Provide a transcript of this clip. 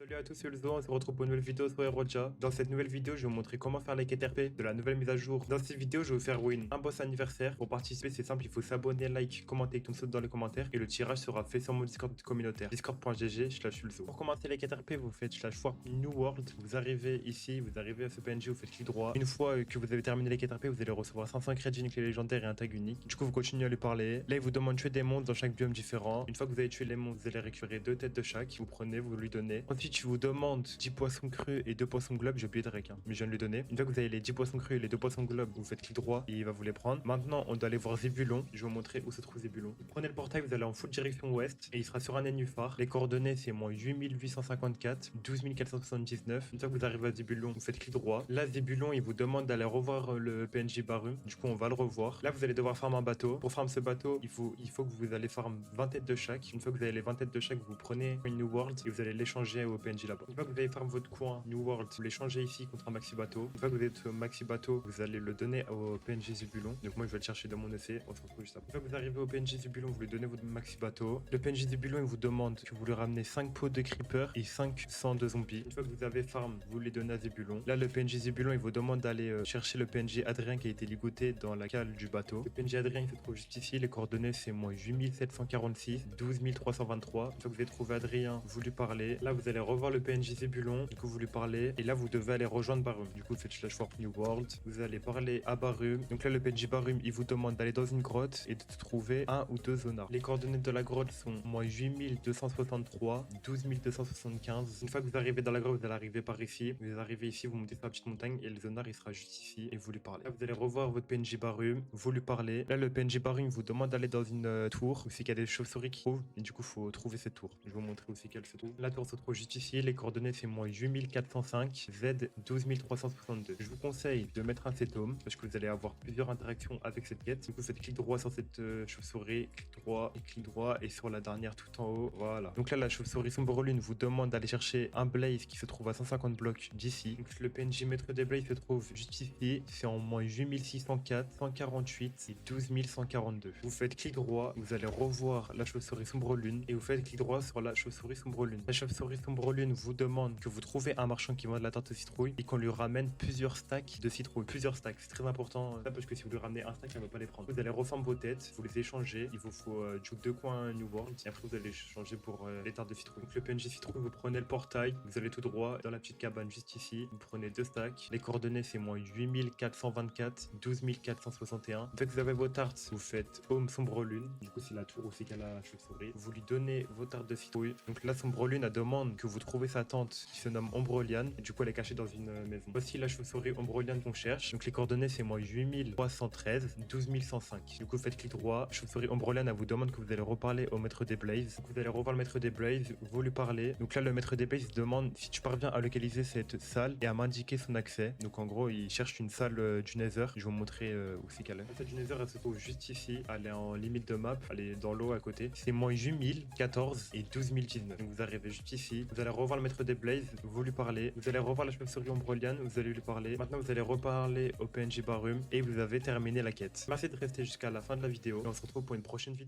Salut à tous, c'est Luzo, on se retrouve pour une nouvelle vidéo sur Eroja. Dans cette nouvelle vidéo, je vais vous montrer comment faire les quêtes RP de la nouvelle mise à jour. Dans cette vidéo, je vais vous faire win un boss anniversaire. Pour participer, c'est simple, il faut s'abonner, like, commenter comme ça dans les commentaires. Et le tirage sera fait sur mon Discord communautaire. Discord.gg/Luzo. Pour commencer les quêtes RP, vous faites /warp New World. Vous arrivez ici, vous arrivez à ce PNG, vous faites clic droit. Une fois que vous avez terminé les quêtes RP, vous allez recevoir 500 crédits uniques légendaires et un tag unique. Du coup, vous continuez à lui parler. Là, il vous demande de tuer des monstres dans chaque biome différent. Une fois que vous avez tué les monstres, vous allez récupérer 2 têtes de chaque. Vous prenez, vous lui donnez. Ensuite, je vous demande 10 poissons crus et 2 poissons globes. J'ai oublié de rec, mais je viens de lui donner. Une fois que vous avez les 10 poissons crus et les 2 poissons globes, vous faites clic droit et il va vous les prendre. Maintenant, on doit aller voir Zébulon. Je vais vous montrer où se trouve Zébulon. Vous prenez le portail, vous allez en full direction ouest et il sera sur un nénuphar. Les coordonnées, c'est moins 8854, 12479. Une fois que vous arrivez à Zébulon, vous faites clic droit. Là, Zébulon, il vous demande d'aller revoir le PNJ Barum. Du coup, on va le revoir. Là, vous allez devoir farm un bateau. Pour farm ce bateau, il faut que vous allez farm 20 têtes de chaque. Une fois que vous avez les 20 têtes de chaque, vous prenez une New World et vous allez l'échanger au PNJ là-bas. Une fois que vous avez farm votre coin New World, vous l'échangez ici contre un maxi bateau. Une fois que vous êtes au maxi bateau, vous allez le donner au PNJ Zébulon. Donc moi, je vais le chercher dans mon EC. On se retrouve juste après. Une fois que vous arrivez au PNJ Zébulon, vous lui donnez votre maxi bateau. Le PNJ Zébulon, il vous demande que vous lui ramenez 5 pots de creeper et 5 sangs de zombies. Une fois que vous avez farm, vous les donnez à Zébulon. Là, le PNJ Zébulon, il vous demande d'aller chercher le PNJ Adrien qui a été ligoté dans la cale du bateau. Le PNJ Adrien, il se trouve juste ici. Les coordonnées, c'est moins 8746, 12323. Une fois que vous avez trouvé Adrien, vous lui parlez. Là, vous allez revoir le PNJ Zébulon. Du coup, vous lui parlez. Et là, vous devez aller rejoindre Barum. Du coup, vous faites /warp New World. Vous allez parler à Barum. Donc là, le PNJ Barum, il vous demande d'aller dans une grotte et de trouver 1 ou 2 zonards. Les coordonnées de la grotte sont moins 8263, 12275. Une fois que vous arrivez dans la grotte, vous allez arriver par ici. Vous arrivez ici, vous montez sur la petite montagne et le zonard, il sera juste ici et vous lui parlez. Là, vous allez revoir votre PNJ Barum. Vous lui parlez. Là, le PNJ Barum vous demande d'aller dans une tour. Aussi qu'il y a des chauves-souris qui trouvent. Et du coup, il faut trouver cette tour. Je vais vous montrer aussi qu'elle se trouve. La tour se trouve juste ici. Les coordonnées, c'est moins 8405, Z 12362. Je vous conseille de mettre un setome parce que vous allez avoir plusieurs interactions avec cette quête. Du coup, faites clic droit sur cette chauve-souris, clic droit et sur la dernière tout en haut. Voilà. Donc là, la chauve-souris sombre lune vous demande d'aller chercher un blaze qui se trouve à 150 blocs d'ici. Donc le PNJ maître des blazes se trouve juste ici. C'est en moins 8604, 148 et 12142. Vous faites clic droit, vous allez revoir la chauve-souris sombre lune et vous faites clic droit sur la chauve-souris sombre lune. La chauve-souris sombre lune vous demande que vous trouvez un marchand qui vend de la tarte aux citrouilles et qu'on lui ramène plusieurs stacks de citrouilles. Plusieurs stacks, c'est très important ça parce que si vous lui ramenez un stack, elle ne va pas les prendre. Vous allez reformer vos têtes, vous les échangez. Il vous faut juke 2 coins New World et après vous allez changer pour les tartes de citrouille. Donc le PNJ citrouille, vous prenez le portail, vous allez tout droit dans la petite cabane juste ici. Vous prenez 2 stacks. Les coordonnées c'est moins 8424, 12461. Dès que vous avez vos tartes, vous faites Home Sombre Lune. Du coup c'est la tour aussi qu'elle a la chauve-souris. Vous lui donnez vos tartes de citrouille. Donc la Sombre Lune, elle demande que vous trouvez sa tante qui se nomme Ombroliane. Et du coup elle est cachée dans une maison. Voici la chauve-souris Ombroliane qu'on cherche. Donc les coordonnées c'est moins 8313, 12105. Du coup faites clic droit. Chauve-souris Ombroliane, elle vous demande que vous allez reparler au maître des blazes. Donc vous allez revoir le maître des blazes, vous lui parlez. Donc là le maître des blazes demande si tu parviens à localiser cette salle et à m'indiquer son accès. Donc en gros il cherche une salle du Nether. Je vais vous montrer où c'est qu'elle est. La salle du Nether elle se trouve juste ici. Elle est en limite de map. Elle est dans l'eau à côté. C'est moins 8014 et 12019. Donc vous arrivez juste ici. Vous allez revoir le maître des blazes, vous lui parlez. Vous allez revoir la chauve-souris Ombroliane, vous allez lui parler. Maintenant vous allez reparler au PNJ Barum et vous avez terminé la quête. Merci de rester jusqu'à la fin de la vidéo et on se retrouve pour une prochaine vidéo.